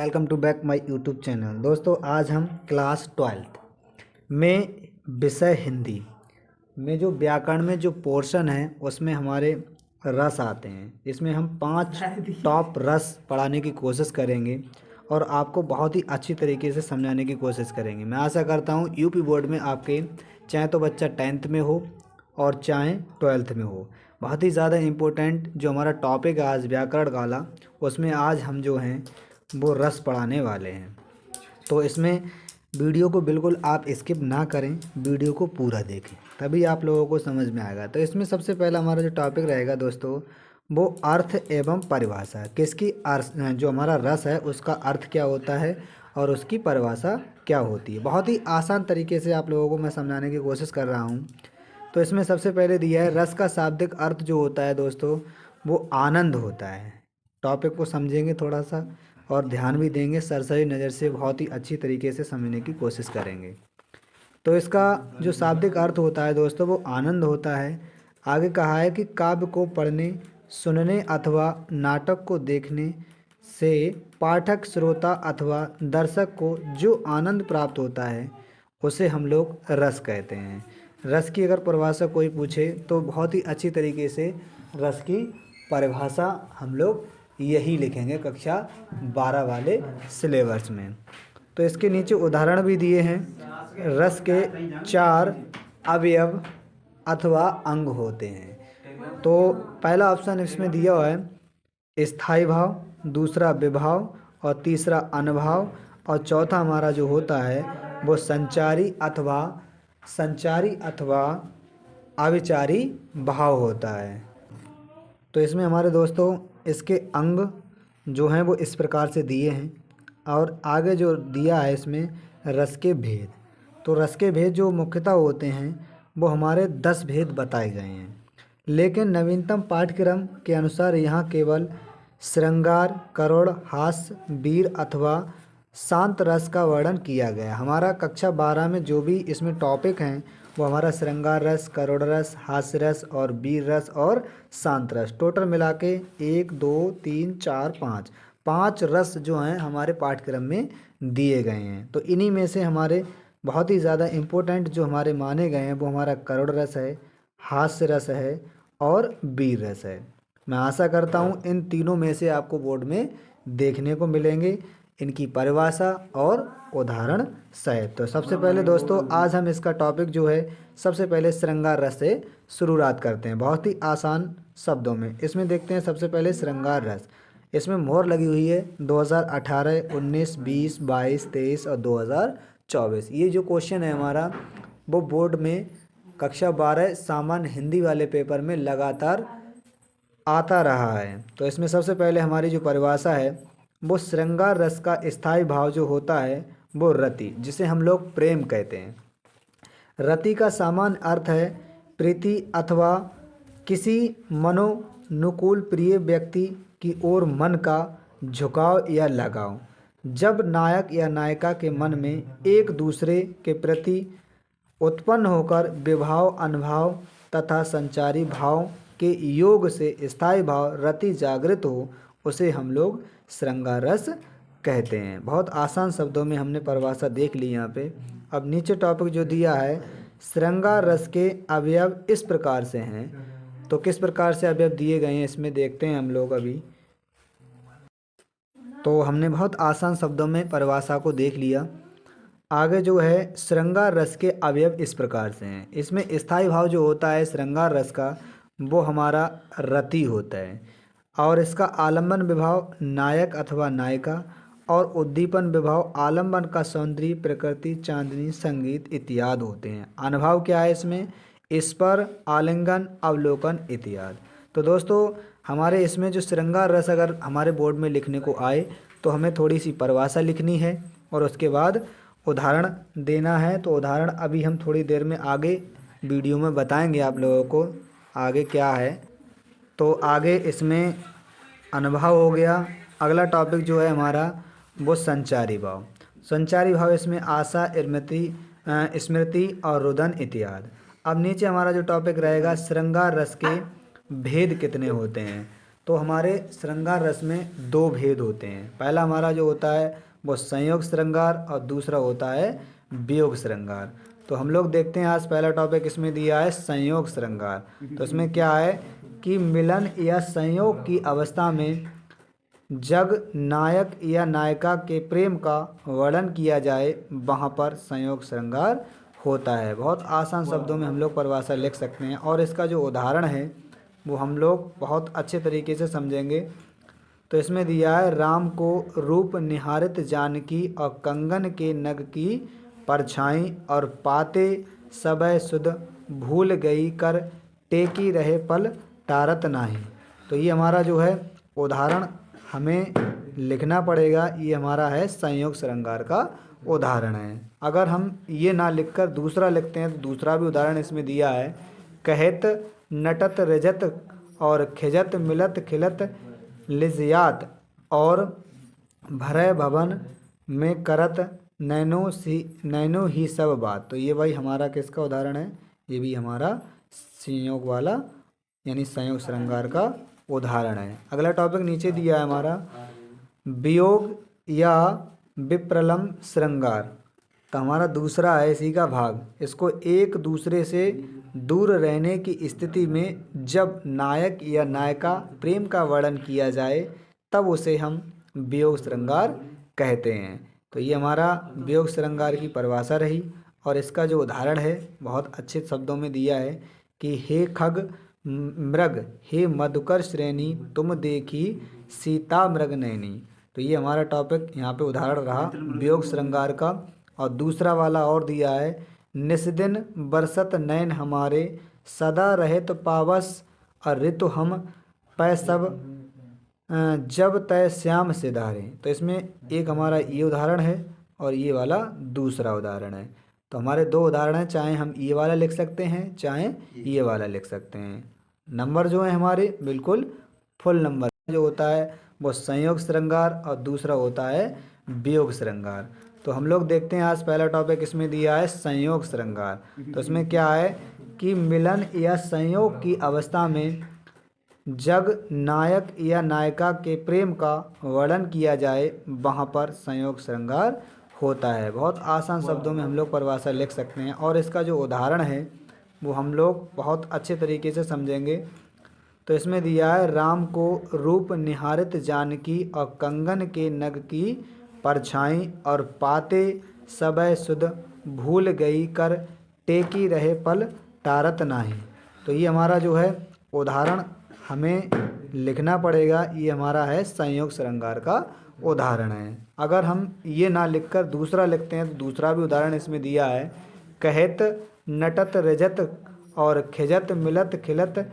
Welcome to back my YouTube channel. दोस्तों आज हम क्लास 12th में विषय हिंदी में जो व्याकरण में जो पोर्शन है उसमें हमारे रस आते हैं। इसमें हम 5 टॉप रस पढ़ाने की कोशिश करेंगे और आपको बहुत ही अच्छी तरीके से समझाने की कोशिश करेंगे। मैं आशा करता हूँ यूपी बोर्ड में आपके चाहे तो बच्चा 10th में हो और चाहे 12th में हो, बहुत ही ज़्यादा इम्पोर्टेंट जो हमारा टॉपिक है आज व्याकरण वाला, उसमें आज हम जो हैं वो रस पढ़ाने वाले हैं। तो इसमें वीडियो को बिल्कुल आप स्किप ना करें, वीडियो को पूरा देखें, तभी आप लोगों को समझ में आएगा। तो इसमें सबसे पहला हमारा जो टॉपिक रहेगा दोस्तों वो अर्थ एवं परिभाषा। किसकी अर्थ, जो हमारा रस है उसका अर्थ क्या होता है और उसकी परिभाषा क्या होती है। बहुत ही आसान तरीके से आप लोगों को मैं समझाने की कोशिश कर रहा हूँ। तो इसमें सबसे पहले दिया है रस का शाब्दिक अर्थ जो होता है दोस्तों वो आनंद होता है। टॉपिक को समझेंगे थोड़ा सा और ध्यान भी देंगे, सरसरी नज़र से बहुत ही अच्छी तरीके से समझने की कोशिश करेंगे। तो इसका जो शाब्दिक अर्थ होता है दोस्तों वो आनंद होता है। आगे कहा है कि काव्य को पढ़ने, सुनने अथवा नाटक को देखने से पाठक, श्रोता अथवा दर्शक को जो आनंद प्राप्त होता है उसे हम लोग रस कहते हैं। रस की अगर परिभाषा कोई पूछे तो बहुत ही अच्छी तरीके से रस की परिभाषा हम लोग यही लिखेंगे कक्षा 12 वाले सिलेबस में। तो इसके नीचे उदाहरण भी दिए हैं। रस के 4 अवयव अथवा अंग होते हैं। तो पहला ऑप्शन इसमें दिया हुआ है स्थायी भाव, दूसरा विभाव और तीसरा अनुभाव और चौथा हमारा जो होता है वो संचारी अथवा अविचारी भाव होता है। तो इसमें हमारे दोस्तों इसके अंग जो हैं वो इस प्रकार से दिए हैं और आगे जो दिया है इसमें रस के भेद। तो रस के भेद जो मुख्यतः होते हैं वो हमारे 10 भेद बताए गए हैं, लेकिन नवीनतम पाठ्यक्रम के अनुसार यहाँ केवल श्रृंगार, करुण, हास्य, वीर अथवा शांत रस का वर्णन किया गया। हमारा कक्षा 12 में जो भी इसमें टॉपिक हैं वो हमारा श्रृंगार रस, करुण रस, हास्य रस और वीर रस और शांत रस, टोटल मिला के 1 2 3 4 5 रस जो हैं हमारे पाठ्यक्रम में दिए गए हैं। तो इन्हीं में से हमारे बहुत ही ज़्यादा इम्पोर्टेंट जो हमारे माने गए हैं वो हमारा करुण रस है, हास्य रस है और वीर रस है। मैं आशा करता हूँ इन तीनों में से आपको बोर्ड में देखने को मिलेंगे इनकी परिभाषा और उदाहरण सहित। तो सबसे पहले दोस्तों आज हम इसका टॉपिक जो है सबसे पहले श्रृंगार रस से शुरुआत करते हैं, बहुत ही आसान शब्दों में। इसमें देखते हैं सबसे पहले श्रृंगार रस। इसमें मोहर लगी हुई है 2018, 19, 20, 22, 23 और 2024। ये जो क्वेश्चन है हमारा वो बोर्ड में कक्षा 12 सामान्य हिंदी वाले पेपर में लगातार आता रहा है। तो इसमें सबसे पहले हमारी जो परिभाषा है वो श्रृंगार रस का स्थायी भाव जो होता है वो रति, जिसे हम लोग प्रेम कहते हैं। रति का सामान्य अर्थ है प्रीति अथवा किसी मनोनुकूल प्रिय व्यक्ति की ओर मन का झुकाव या लगाव। जब नायक या नायिका के मन में एक दूसरे के प्रति उत्पन्न होकर विभाव, अनुभाव तथा संचारी भाव के योग से स्थायी भाव रति जागृत हो उसे हम लोग श्रृंगार रस कहते हैं। बहुत आसान शब्दों में हमने परिभाषा देख ली यहाँ पे। अब नीचे टॉपिक जो दिया है श्रृंगार रस के अवयव इस प्रकार से हैं। तो किस प्रकार से अवयव दिए गए हैं इसमें देखते हैं हम लोग अभी। तो हमने बहुत आसान शब्दों में परिभाषा को देख लिया। आगे जो है श्रृंगार रस के अवयव इस प्रकार से हैं। इसमें स्थायी भाव जो होता है श्रृंगार रस का वो हमारा रति होता है और इसका आलम्बन विभाव नायक अथवा नायिका और उद्दीपन विभाव आलम्बन का सौंदर्य, प्रकृति, चांदनी, संगीत इत्यादि होते हैं। अनुभाव क्या है इसमें स्पर, आलिंगन, अवलोकन इत्यादि। तो दोस्तों हमारे इसमें जो श्रृंगार रस अगर हमारे बोर्ड में लिखने को आए तो हमें थोड़ी सी परिभाषा लिखनी है और उसके बाद उदाहरण देना है। तो उदाहरण अभी हम थोड़ी देर में आगे वीडियो में बताएंगे आप लोगों को आगे क्या है। तो आगे इसमें अनुभाव हो गया। अगला टॉपिक जो है हमारा वो संचारी भाव। संचारी भाव इसमें आशा, स्मृति और रुदन इत्यादि। अब नीचे हमारा जो टॉपिक रहेगा श्रृंगार रस के भेद कितने होते हैं। तो हमारे श्रृंगार रस में दो भेद होते हैं। पहला हमारा जो होता है वो संयोग श्रृंगार और दूसरा होता है वियोग श्रृंगार। तो हम लोग देखते हैं आज पहला टॉपिक इसमें दिया है संयोग श्रृंगार। तो इसमें क्या है कि मिलन या संयोग की अवस्था में जब नायक या नायिका के प्रेम का वर्णन किया जाए वहाँ पर संयोग श्रृंगार होता है। बहुत आसान शब्दों में हम लोग परिभाषा लिख सकते हैं और इसका जो उदाहरण है वो हम लोग बहुत अच्छे तरीके से समझेंगे। तो इसमें दिया है राम को रूप निहारित जानकी और कंगन के नग की परछाई और पाते सबय सुध भूल गई कर टेकी रहे पल टारत नाही। तो ये हमारा जो है उदाहरण हमें लिखना पड़ेगा। ये हमारा है संयोग श्रृंगार का उदाहरण है। अगर हम ये ना लिखकर दूसरा लिखते हैं तो दूसरा भी उदाहरण इसमें दिया है। कहत नटत रजत और खिजत मिलत खिलत लिजयात और भरय भवन में करत नैनो ही सब बात। तो ये भाई हमारा किसका उदाहरण है? ये भी हमारा संयोग वाला यानी संयोग श्रृंगार का उदाहरण है। अगला टॉपिक नीचे दिया है हमारा वियोग या विप्रलम श्रृंगार। तो हमारा दूसरा है इसी का भाग। इसको एक दूसरे से दूर रहने की स्थिति में जब नायक या नायिका प्रेम का वर्णन किया जाए तब उसे हम वियोग श्रृंगार कहते हैं। तो ये हमारा वियोग श्रृंगार की परिभाषा रही और इसका जो उदाहरण है बहुत अच्छे शब्दों में दिया है कि हे खग मृग हे मधुकर श्रेणी तुम देखी सीता मृग नैनी। तो ये हमारा टॉपिक यहाँ पे उदाहरण रहा वियोग श्रृंगार का। और दूसरा वाला और दिया है निस्दिन बरसत नैन हमारे सदा रहत पावस और ऋतु हम पै सब जब तय श्याम से धारे। तो इसमें एक हमारा ये उदाहरण है और ये वाला दूसरा उदाहरण है। तो हमारे दो उदाहरण हैं, चाहे हम ये वाला लिख सकते हैं चाहे ये वाला लिख सकते हैं। नंबर जो है हमारे बिल्कुल फुल नंबर जो होता है वो संयोग श्रृंगार और दूसरा होता है वियोग श्रृंगार। तो हम लोग देखते हैं आज पहला टॉपिक इसमें दिया है संयोग श्रृंगार। तो इसमें क्या है कि मिलन या संयोग की अवस्था में जब नायक या नायिका के प्रेम का वर्णन किया जाए वहाँ पर संयोग श्रृंगार होता है। बहुत आसान शब्दों में हम लोग परिभाषा लिख सकते हैं और इसका जो उदाहरण है वो हम लोग बहुत अच्छे तरीके से समझेंगे। तो इसमें दिया है राम को रूप निहारित जानकी और कंगन के नग की परछाई और पाते सबय सुध भूल गई कर टेकी रहे पल टारत नाही। तो ये हमारा जो है उदाहरण हमें लिखना पड़ेगा। ये हमारा है संयोग श्रृंगार का उदाहरण है। अगर हम ये ना लिखकर दूसरा लिखते हैं तो दूसरा भी उदाहरण इसमें दिया है। कहत नटत रजत और खिजत मिलत खिलत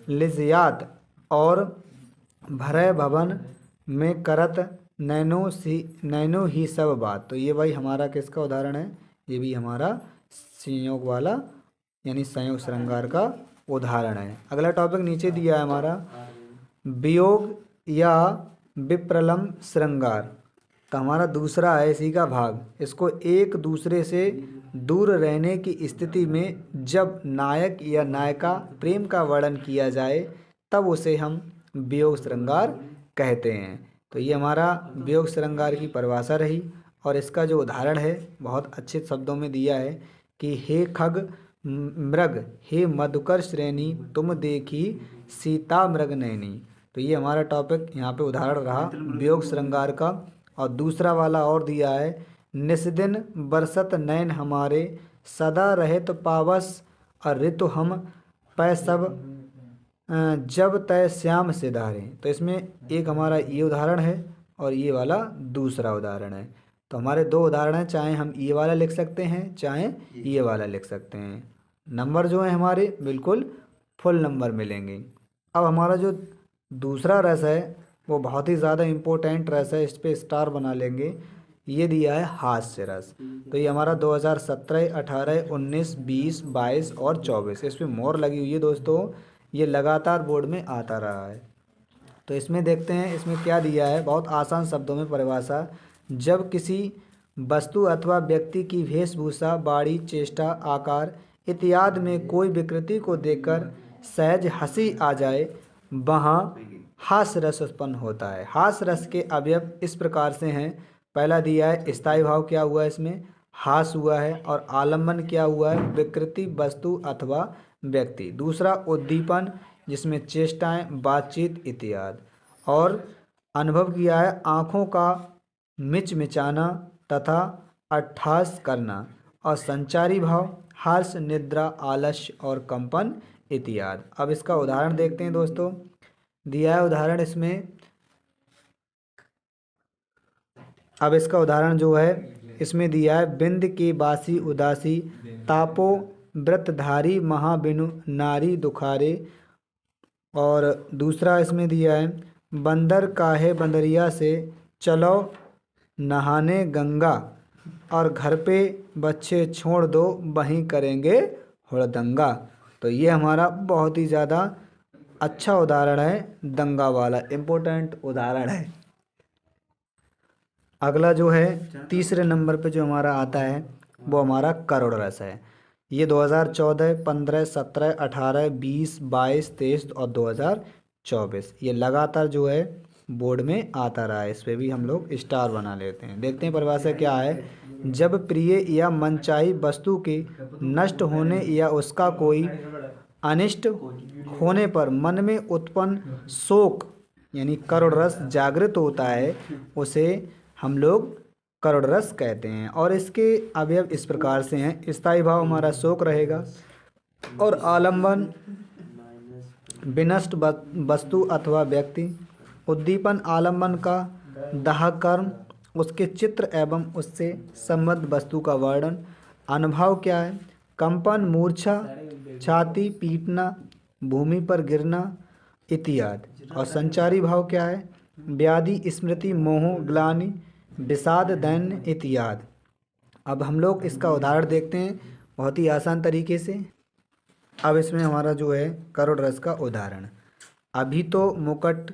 लिजयात और भरय भवन में करत नैनो ही सब बात। तो ये भाई हमारा किसका उदाहरण है? ये भी हमारा संयोग वाला यानी संयोग श्रृंगार का उदाहरण है। अगला टॉपिक नीचे दिया है हमारा वियोग या विप्रलम श्रृंगार। तो हमारा दूसरा है इसी का भाग। इसको एक दूसरे से दूर रहने की स्थिति में जब नायक या नायिका प्रेम का वर्णन किया जाए तब उसे हम वियोग श्रृंगार कहते हैं। तो ये हमारा वियोग श्रृंगार की परिभाषा रही और इसका जो उदाहरण है बहुत अच्छे शब्दों में दिया है कि हे खग मृग हे मधुकर श्रेणी तुम देखी सीता मृग नैनी। तो ये हमारा टॉपिक यहाँ पे उदाहरण रहा वियोग श्रृंगार का। और दूसरा वाला और दिया है निस्दिन बरसत नैन हमारे सदा रहत पावस और ऋतु हम पै सब जब तय श्याम से धारे। तो इसमें एक हमारा ये उदाहरण है और ये वाला दूसरा उदाहरण है। तो हमारे दो उदाहरण हैं, चाहे हम ये वाला लिख सकते हैं चाहे ये वाला लिख सकते हैं। नंबर जो है हमारे बिल्कुल फुल नंबर मिलेंगे। अब हमारा जो दूसरा रस है वो बहुत ही ज़्यादा इम्पोर्टेंट रस है, इस पर स्टार बना लेंगे। ये दिया है हास्य रस। तो ये हमारा 2017, 18, 19, 20, 22 और 24 इस पर मोहर लगी हुई है दोस्तों। ये लगातार बोर्ड में आता रहा है। तो इसमें देखते हैं इसमें क्या दिया है। बहुत आसान शब्दों में परिभाषा। जब किसी वस्तु अथवा व्यक्ति की वेशभूषा, बाड़ी, चेष्टा, आकार इत्यादि में कोई विकृति को देखकर सहज हंसी आ जाए वहाँ हास्य रस उत्पन्न होता है। हास्य रस के अवयव इस प्रकार से हैं। पहला दिया है स्थायी भाव क्या हुआ है इसमें, हास हुआ है, और आलम्बन क्या हुआ है, विकृति वस्तु अथवा व्यक्ति। दूसरा उद्दीपन जिसमें चेष्टाएं, बातचीत इत्यादि। और अनुभव किया है आँखों का मिचमिचाना तथा अट्ठास करना। और संचारी भाव हर्ष, निद्रा, आलस्य और कंपन इत्यादि। अब इसका उदाहरण देखते हैं दोस्तों। दिया है उदाहरण इसमें, अब इसका उदाहरण जो है इसमें दिया है बिंद की बासी उदासी, तापो व्रतधारी महाबिनु नारी दुखारे। और दूसरा इसमें दिया है बंदर काहे बंदरिया से, चलो नहाने गंगा। और घर पे बच्चे छोड़ दो, वहीं करेंगे हुड़दंगा। तो ये हमारा बहुत ही ज़्यादा अच्छा उदाहरण है, दंगा वाला इम्पोर्टेंट उदाहरण है। अगला जो है तीसरे नंबर पे जो हमारा आता है वो हमारा करुण रस है। ये 2014, 15, 17, 18, 20, 22, 23 और 2024 ये लगातार जो है बोर्ड में आता रहा है। इस पे भी हम लोग स्टार बना लेते हैं। देखते हैं परिभाषा क्या है। जब प्रिय या मनचाही वस्तु के नष्ट होने या उसका कोई अनिष्ट होने पर मन में उत्पन्न शोक यानी करुण रस जागृत होता है, उसे हम लोग करुण रस कहते हैं। और इसके अवयव इस प्रकार से हैं। स्थायी भाव हमारा शोक रहेगा, और आलम्बन विनष्ट वस्तु अथवा व्यक्ति। उद्दीपन आलम्बन का दाह कर्म, उसके चित्र एवं उससे संबद्ध वस्तु का वर्णन। अनुभव क्या है, कंपन, मूर्छा, छाती पीटना, भूमि पर गिरना इत्यादि। और संचारी भाव क्या है, व्याधि, स्मृति, मोह, ग्लानि, विषाद, दैन्य इत्यादि। अब हम लोग इसका उदाहरण देखते हैं बहुत ही आसान तरीके से। अब इसमें हमारा जो है करुण रस का उदाहरण, अभी तो मुकुट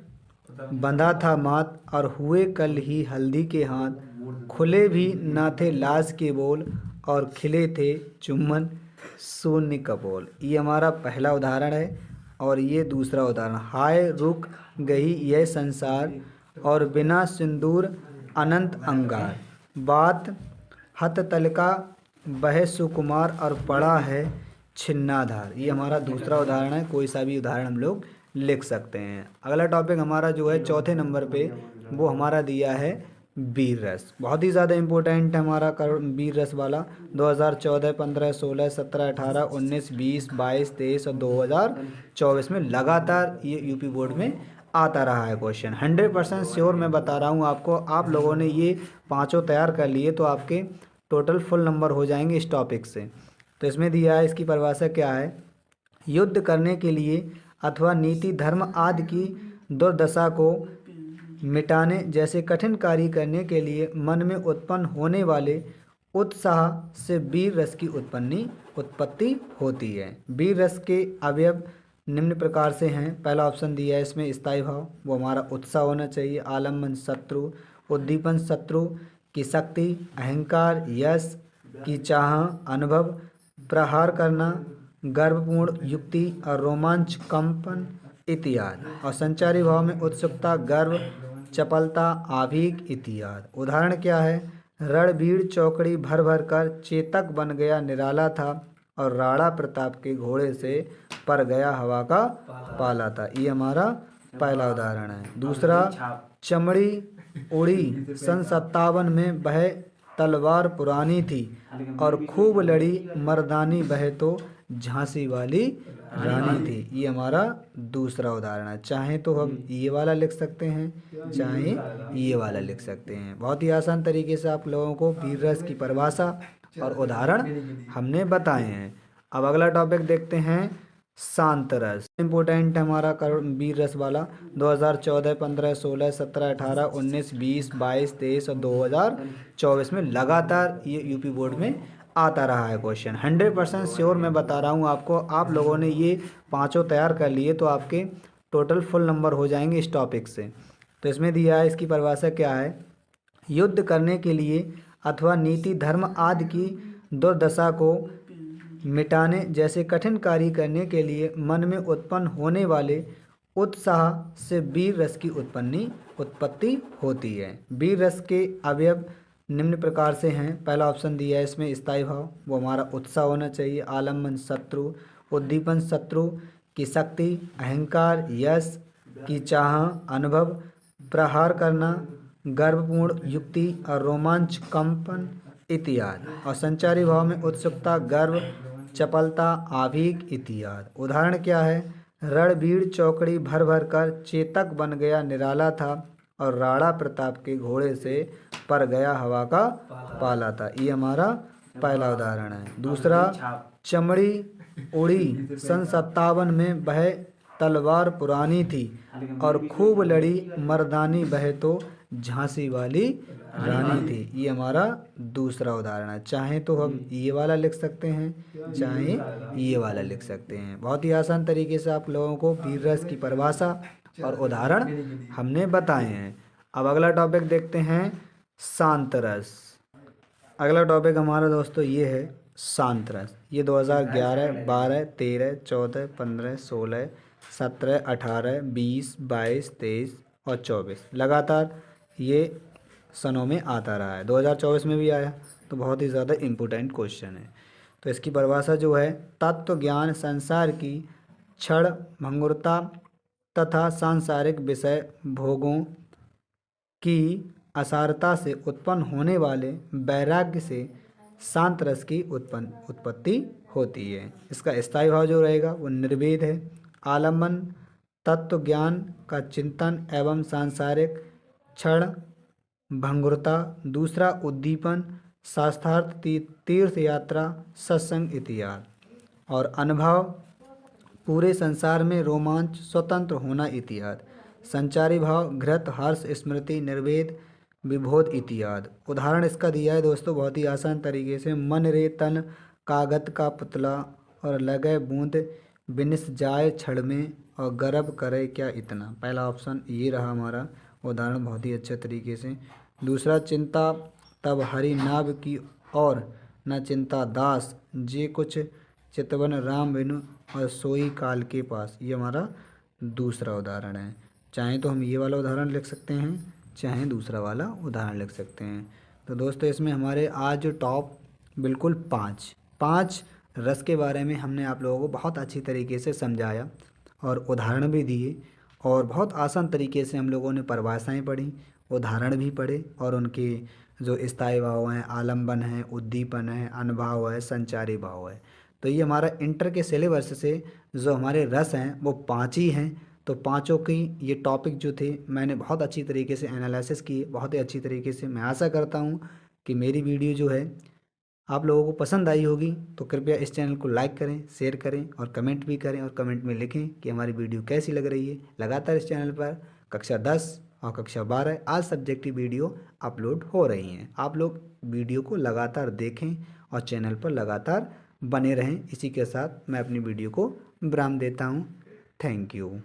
बंधा था मात, और हुए कल ही हल्दी के हाथ। खुले भी ना थे लाज के बोल, और खिले थे चुम्बन शून्य कपोल। ये हमारा पहला उदाहरण है। और ये दूसरा उदाहरण, हाय रुक गई यह संसार, और बिना सिंदूर अनंत अंगार। बात हत तलका बह सुकुमार, और पड़ा है छिन्नाधार। ये हमारा दूसरा उदाहरण है। कोई सा भी उदाहरण हम लोग लिख सकते हैं। अगला टॉपिक हमारा जो है चौथे नंबर पे वो हमारा दिया है वीर रस। बहुत ही ज़्यादा इम्पोर्टेंट है हमारा वीर रस वाला। 2014, 15, 16, 17, 18, 19, 20, 22, 23 और 2024 में लगातार ये यूपी बोर्ड में आता रहा है क्वेश्चन। 100% श्योर मैं बता रहा हूँ आपको। आप लोगों ने ये पाँचों तैयार कर लिए तो आपके टोटल फुल नंबर हो जाएंगे इस टॉपिक से। तो इसमें दिया है, इसकी परिभाषा क्या है, युद्ध करने के लिए अथवा नीति, धर्म आदि की दुर्दशा को मिटाने जैसे कठिन कार्य करने के लिए मन में उत्पन्न होने वाले उत्साह से वीर रस की उत्पत्ति होती है। वीर रस के अवयव निम्न प्रकार से हैं। पहला ऑप्शन दिया है इसमें स्थायी भाव, वो हमारा उत्साह होना चाहिए। आलम्बन शत्रु, उद्दीपन शत्रु की शक्ति, अहंकार यश की चाह, अनुभव प्रहार करना, गर्वपूर्ण युक्ति और रोमांच कंपन इत्यादि। और संचारी भाव में उत्सुकता, गर्व, चपलता, आवेग इत्यादि। उदाहरण क्या है, रणभीड़ चौकड़ी भर भर कर चेतक बन गया निराला था, और राणा प्रताप के घोड़े से पर गया हवा का पाला था। ये हमारा पहला उदाहरण है। दूसरा, चमड़ी उड़ी सन 57 में वह तलवार पुरानी थी, और खूब लड़ी मर्दानी वह तो झांसी वाली रानी थी। ये हमारा दूसरा उदाहरण है। चाहे तो हम ये वाला लिख सकते हैं, चाहे ये वाला लिख सकते हैं। बहुत ही आसान तरीके से आप लोगों को वीर रस की परिभाषा और उदाहरण हमने बताए हैं। अब अगला टॉपिक देखते हैं, शांत रस। इम्पोर्टेंट है हमारा वीर रस वाला। 2014, 15, 16, 17, 18, 19, 20, 22, 23 और 2024 में लगातार ये यूपी बोर्ड में आता रहा है क्वेश्चन। 100% श्योर मैं बता रहा हूँ आपको। आप लोगों ने ये पांचों तैयार कर लिए तो आपके टोटल फुल नंबर हो जाएंगे इस टॉपिक से। तो इसमें दिया है, इसकी परिभाषा क्या है, युद्ध करने के लिए अथवा नीति, धर्म आदि की दुर्दशा को मिटाने जैसे कठिन कार्य करने के लिए मन में उत्पन्न होने वाले उत्साह से वीर रस की उत्पत्ति होती है। वीर रस के अवयव निम्न प्रकार से हैं। पहला ऑप्शन दिया है इसमें स्थायी भाव, वो हमारा उत्साह होना चाहिए। आलम्बन शत्रु, उद्दीपन शत्रु की शक्ति, अहंकार, यश की चाह, अनुभव, प्रहार करना, गर्वपूर्ण युक्ति और रोमांच, कंपन इत्यादि। और संचारी भाव में उत्सुकता, गर्व, चपलता, आवेग इत्यादि। उदाहरण क्या है? रणबीर चौकड़ी भर भर कर चेतक बन गया निराला था, और राणा प्रताप के घोड़े से पर गया हवा का पाला था। ये हमारा पहला उदाहरण है। दूसरा, चमड़ी उड़ी सन 57 में वह तलवार पुरानी थी, और खूब लड़ी मर्दानी वह तो झांसी वाली रानी थी। ये हमारा दूसरा उदाहरण है। चाहे तो हम ये वाला लिख सकते हैं, चाहे ये वाला लिख सकते हैं। बहुत ही आसान तरीके से आप लोगों को वीर रस की परिभाषा और उदाहरण हमने बताए हैं। अब अगला टॉपिक देखते हैं, शांत रस। अगला टॉपिक हमारा दोस्तों ये है शांत रस। ये 2011, 12, 13, 14, 15, 16, 17, 18, 20, 22, 23 और 24 लगातार ये सनों में आता रहा है। 2024 में भी आया, तो बहुत ही ज़्यादा इम्पोर्टेंट क्वेश्चन है। तो इसकी परिभाषा जो है, तत्व ज्ञान संसार की क्षण भंगुरता तथा सांसारिक विषय भोगों की असारता से उत्पन्न होने वाले वैराग्य से शांत रस की उत्पत्ति होती है। इसका स्थायी भाव जो रहेगा वो निर्वेद है। आलम्बन तत्व ज्ञान का चिंतन एवं सांसारिक क्षण भंगुरता। दूसरा, उद्दीपन शास्त्रार्थ, तीर्थ यात्रा, सत्संग इत्यादि। और अनुभव, पूरे संसार में रोमांच, स्वतंत्र होना इत्यादि। संचारी भाव, घृत, हर्ष, स्मृति, निर्वेद, विबोध इत्यादि। उदाहरण इसका दिया है दोस्तों बहुत ही आसान तरीके से। मन रे तन कागत का पुतला, और लगे बूंद बिनिस जाए छड़ में, और गर्व करे क्या इतना। पहला ऑप्शन ये रहा हमारा उदाहरण बहुत ही अच्छे तरीके से। दूसरा, चिंता तब हरि नाभ की और न चिंता दास, जे कुछ चितवन राम बिनु और सोई काल के पास। ये हमारा दूसरा उदाहरण है। चाहे तो हम ये वाला उदाहरण लिख सकते हैं, चाहे दूसरा वाला उदाहरण लिख सकते हैं। तो दोस्तों इसमें हमारे आज जो टॉप बिल्कुल पाँच रस के बारे में हमने आप लोगों को बहुत अच्छी तरीके से समझाया और उदाहरण भी दिए, और बहुत आसान तरीके से हम लोगों ने परिभाषाएँ पढ़ी, उदाहरण भी पढ़े, और उनके जो स्थायी भाव हैं, आलम्बन है, उद्दीपन है, अनुभाव है, संचारी भाव है। तो ये हमारा इंटर के सिलेबस से जो हमारे रस हैं वो 5 ही हैं। तो पाँचों की ये टॉपिक जो थे मैंने बहुत अच्छी तरीके से एनालिसिस किए, बहुत ही अच्छी तरीके से। मैं आशा करता हूँ कि मेरी वीडियो जो है आप लोगों को पसंद आई होगी। तो कृपया इस चैनल को लाइक करें, शेयर करें और कमेंट भी करें, और कमेंट में लिखें कि हमारी वीडियो कैसी लग रही है। लगातार इस चैनल पर कक्षा 10 और कक्षा 12 आज सब्जेक्टिव वीडियो अपलोड हो रही हैं। आप लोग वीडियो को लगातार देखें और चैनल पर लगातार बने रहें। इसी के साथ मैं अपनी वीडियो को विराम देता हूँ। Thank you.